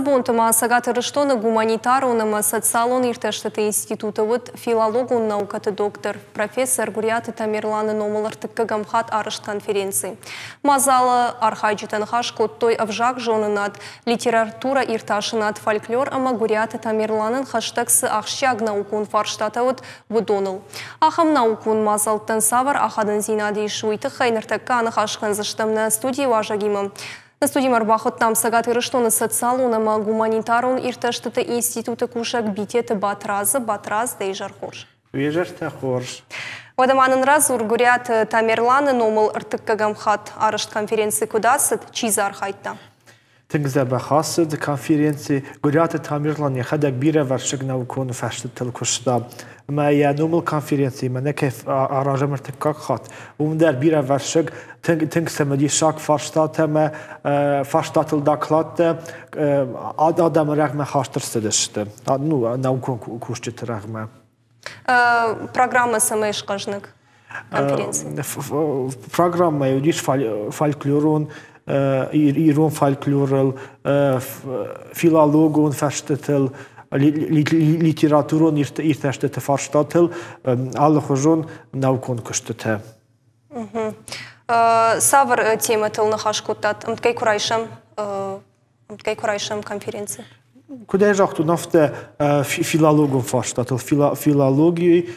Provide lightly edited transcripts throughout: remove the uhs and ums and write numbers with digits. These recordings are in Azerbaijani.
Бонтома сагатырыштоны гуманитарунама социалон иртештеті институты вот филологун наукаты доктор, профессор Гуриаты Тамерланы номалартык кагамхат арыш конференции. Мазалы архайджитан хаш коттой авжак жонынат литература ирташынат фольклор, ама Гуриаты Тамерланын хаштагсы ахщаг наукун фарштата вот выдоныл. Ахам наукун мазалтын савар ахадын зинади шуйты хайныртакка анахашхан заштамна студии важагимам. На студии Марбахот там сагатырыштоны социалунама гуманитарун иртештеті институты кушак битеті батраз дейжар хорш. Вежерте хорш. Одаманын разур Гуриаты Тамерланы номыл ыртык кагамхат арышт конференции кудасыт чизар хайтта. Тыңза бахасыд конференции Гуриаты Тамерланы хадак бире варшык наукуны фәштетіл кушта. ما نومل конференции ما نكيف أراجم ارتكاك خات ومدار بيرا ورشق تنقسم دي شاك فرشتاته ما فرشتات الداخلات آدم رغم خاشتر سدشته نوكون كوشت رغم программа самоиш кажнак конференции программа يوديش فالكلورون إيرون فالكلورال فيلالوجون فرشتتل литературон иртештеті фарштатыл, алы хожон наукон күштеті. Савр тема тылны хашкуттат, ұмткай курайшам конференции? Кудай жақту нафты филологон фарштатыл, филологии,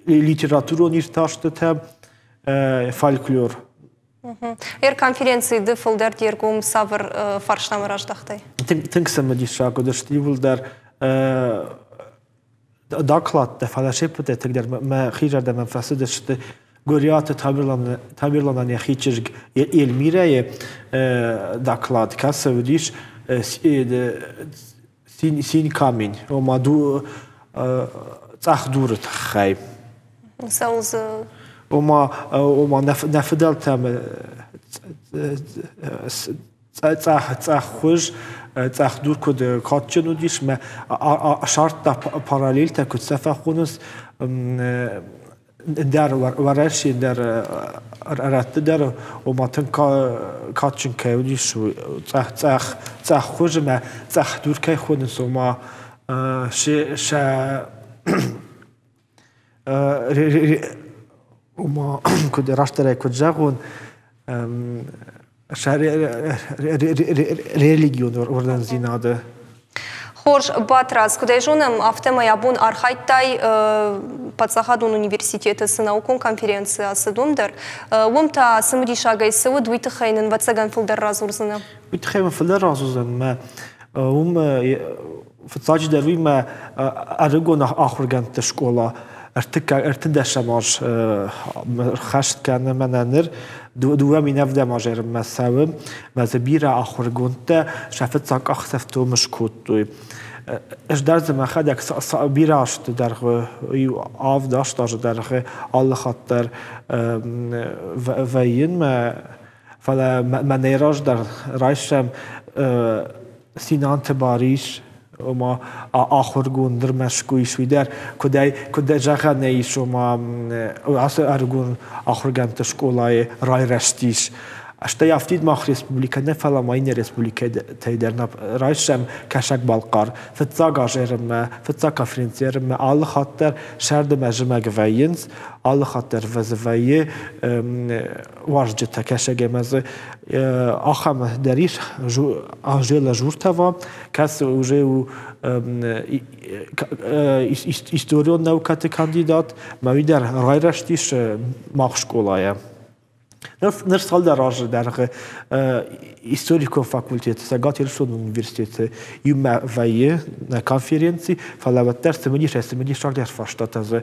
литературон иртештеті, фольклор. Конференции дыфылдар дергум савр фарштамы раждақтай? Тыңсамы дишаку дыштивылдар доклад фалашепте тегдер ма хижарда манфасы дышты Гуриаты Тамерланы хичерг Эльмирае доклад касавдиш син камень омаду цахдурт хай сауз ома нафдал там цахуж цахдур код катчну диш ма шарт параллель такут сафахунус در ورشی در رد در اومدن کاتچن کیودی شو تخ خوش ما تخ دور کی خودن ما ش وما كده راشتري كجاون شهر ريليجيون وردن زيناده Хорш батраз, куда жонам автема ябун архайтай подсахадун университета с наукон конференции асадумдар. Умта самдишагай сау дуйтхайнен вацаган филдар разурзана. Дуйтхайнен филдар разурзана. فتاج دروی ما ارگون آخرگند شکولا ارتد شماش خشت کنه مننر دو می نفده ماجر مساوم مزبیر آخرگونده شفت ساق آخسفتو مشکوت اش در زمان خد یک بیراشت در آف داشت در آل خاطر وین ما فلا من نیراج در رایشم سینان تباریش وما آخرگون در مشکویش ویدر کدای جاها نیش وما اصلا ارگون آخرگان تشکولای رای رشتیش اشتا یافتید ما رسپولیکا نفلا ما این رسپولیکا تایدر رایشم کشک بالقار فتزاق آجرم فتزاق کافرینسیرم آل خاطر شرد مجمع گوینز آل خاطر وزویه واجد کشک مز آخام دریش آجیل جورتوا کس اوجه استوریون نوکات کاندیدات ما ویدر رای رشتیش ماخشکولایه نرسال در راج در هیستوریکو فاکولتیت سگاتی رشون اونیورسیت یوم ویه نا کنفرانسی فلوت در سمدی شار در فاشتات از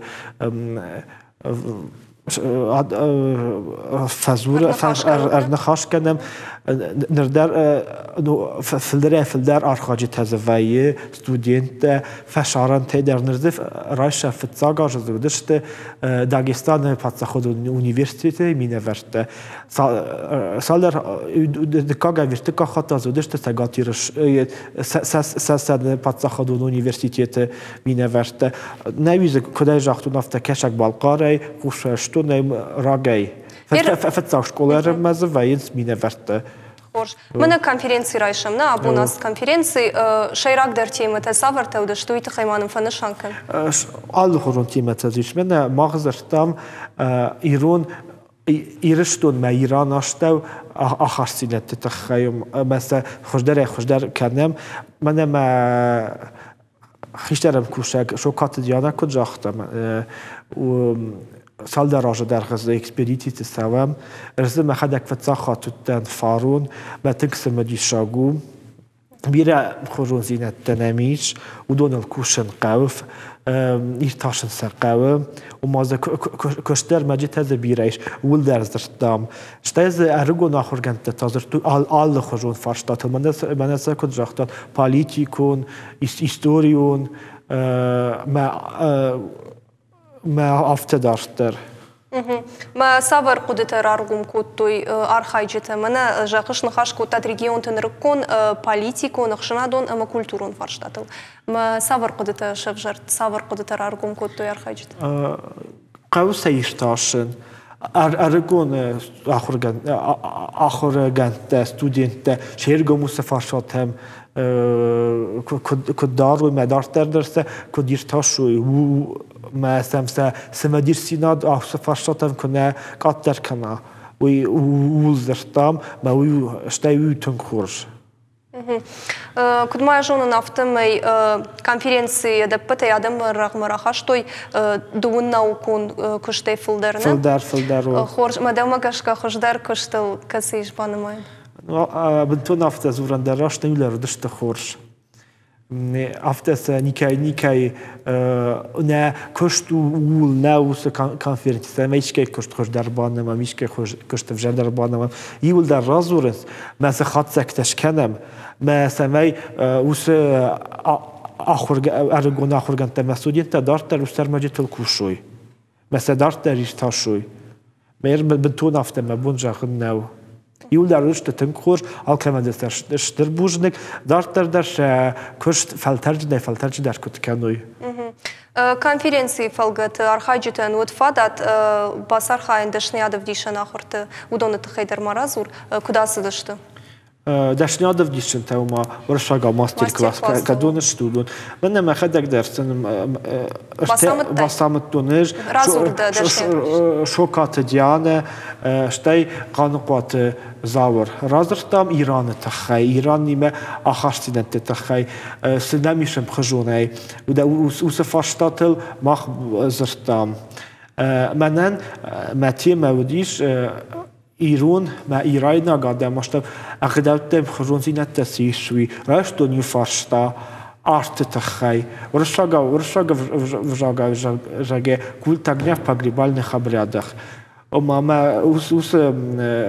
فزور نخاش کنم نردر فلدر آرخاجی تزویه استودینت فشاران تیدر نرزف رایش فتزاگا جزودشت داگستان پاتسا خود اونیورسیت مینه ورد سال در دکاگا ورتکا خطا زودشت سگاتی رش سد پاتسا خود اونیورسیت مینه ورد نویز کدای جاختو نفته کشک بالقاره خوششتو نیم راگی فتزاگ شکولر مزه وینس مینه ورد Hoş. Mene konferansi rayşam na abunas konferansi şayrak der temete savart evde ştoy tıkaymanın fanı şankın. Allı horun temete ziş. Mene mağazırtam İran İriştun me İran aştev ahasiyet tıkayım. Mesela خوشدار کردم من خیشترم کوشک شوکات دیانه کجاختم و سال دراجه در غزه اکسپدیتی تسوام رزم خدک فتاخات تن فارون و تنکسم دی شاگو بیره خورون زینت تنمیش و دون الکوشن قوف ایرتاشن سر قوه و مازه کشتر مجید هزه بیرهش ول در زرتام شتایز ارگو ناخورگنت تازر تو آل خورون فرشتات من از کجاختان پالیتیکون ایستوریون ما افتدارتر ما سافر قدرت رارگم کتوی архайجته منه جاکش نخاش کتات رегион تنرکون پالیتیکون نخشنادون اما کلتورون فرشتاتل ما سافر قدرت شفجرت سافر قدرت رارگم کتوی архайجته قوس ایشتاشن ارگون آخرگنت استودنت شهرگو مستفارشات هم کدار و مدار درسته کدیرتاشوی و ما سمدیر سیناد آخرشاتم کنه قطر کنه و ولدرتام ما وی اشتای تنخورش. Кудмая жона нафтымай конференции да пытай адам рахмараха штой дуун наукун кыштай фылдарны. Фылдар. Хорж мадама кашка хождар кыштыл касыш банымай. Бентон нафта зурандара штайлар дышты хорж. Афтас никай не кышту ул наус конференция мечке кышт хождар баныма мечке кышт вжадар баныма и улдар разурес маса хатсак ташканам ما سمای اوس ارگون آخرگان تمسودیت دارت در استر مجید الکوشوی مثلا دارت در ایستاشوی میر بنتون افته مبون جاخن نو یول در روش تنکور آل کلمه دستر بوجنک دارت درش کشت فلترج در کت کنوی конференции фалгат архайджитен вот фадат басархайн дашниядов дишен ахорты удонет хайдар маразур куда сыдышты داشتیادف دیشن تا ما ورشاگا ماستر کلاس کدونش دودون من ما خدک درسن باسامت دونش شوکات دیانه شتای قانقات زاور رازرتام ایران تخای ایران نیمه آخرستینت تخای سنمیشم خجونه و دا اوسفاشتاتل ماخ زرتام منن متی مودیش ایران ما ایران نگاده ماشتم اقدامتم خرونزینت تسیشوی رشتونی فرشتا آرت تخای ورشاگا کول تگنیف پگریبال نخبریادخ اما ما اوس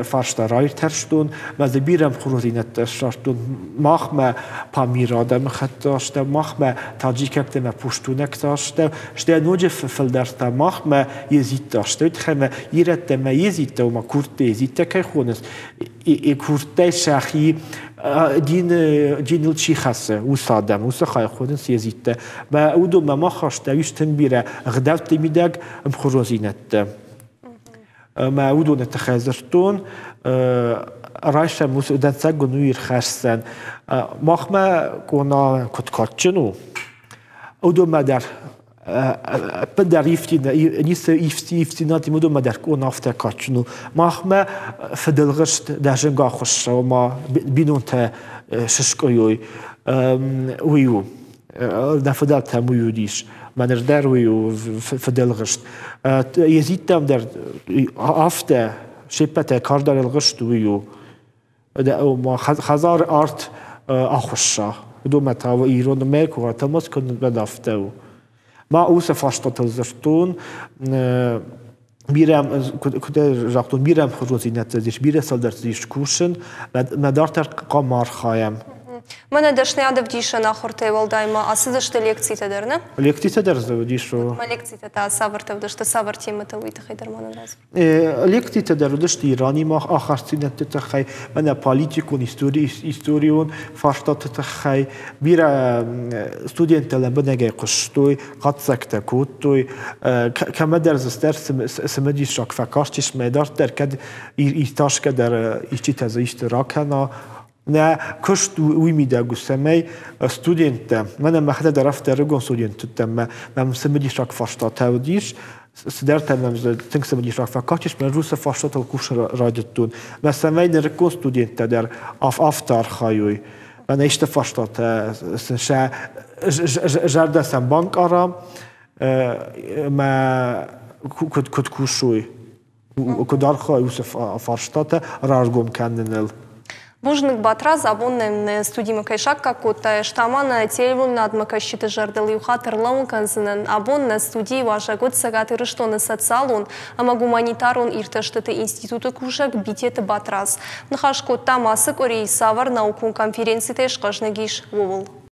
فرشتا رای ترشتون ما زبیرم خرونزینت تشتون ماخ ما پامیراده مختاشته ماخ ما تاجیکت ما پشتونک داشته شده نوجه فلدرتا ماخ ما یزید داشته خم ایرت ما یزید و ما کورت یزید که خونست کورت شخی دین چی خسته و سادم و سخای خونست یزید ما اودو ما خاشته ویشتن بیره غداوت میدگ خرونزینت ما اودو نتخذرتون رایش مسعودن سگو نویر خرسن ماخ ما کنا کتکاتچنو اودو ما در بدر ایفتی ناتی مودو ما در کنا افته کاتچنو ماخ ما فدلغشت در جنگا خوش و ما بینون تا ششکویوی ویو نفدال تمویو دیش من در ویو فدلغشت یزیدم در افته شپت کاردار الغشت ویو ما خزار آرت آخوشا دو متا و ایران میکو و تماس کند بدافته ما اوس فاشتات زرتون بیرم کده رفتون بیرم خروزی نتزیش بیره سال در زیش کوشن و ندارتر قمار خوایم Mənə դաշնյադև դիշը նախորդեվել դայմը, ասի դշտը լեկցի տեդերնը? Լեկցի տեդերզը դիշը։ Մա լեկցի տետա սավրտև դշտը սավրտի մտը ուիթը խեդերմանն ռազմ։ Լեկցի տեդերու դշտի Իրանի մաղ ախարցին տետը խայ, mənə պալիտիկուն, իսტორիոն, ֆաշտատ տետը խայ, բիրա ստուդենտելեն բնեգե qështuj, qatsekte kutuj, kama derzëster se më di shok fakash që shme darter kad I tashke der ishte ze ishte rakana ne kështu ujmi da gusemej studente mëne më hëtë der after rëgon studente me se më di shok fashtat të vdish se dertë me të se më di shok fakash që shme rruse fashtat të kush radjët tun me se mej në rëgon studente der aftar khajuj mëne ishte fashtat se shë Žarda sam bankara me këtë kushuj këtë arha Jusef Farshtate rargum kendinil. Бужник батра забоннем студии Макайшак какой-то штамана телевон над Макайщиты жардали ухатер лаунканзенен абон на студии ваша год сагаты рыштоны социалон ама гуманитарон иртештеты институты кушак битеты батраз. Нахашко тамасык орей савар наукун конференции тешкашнагиш вовол.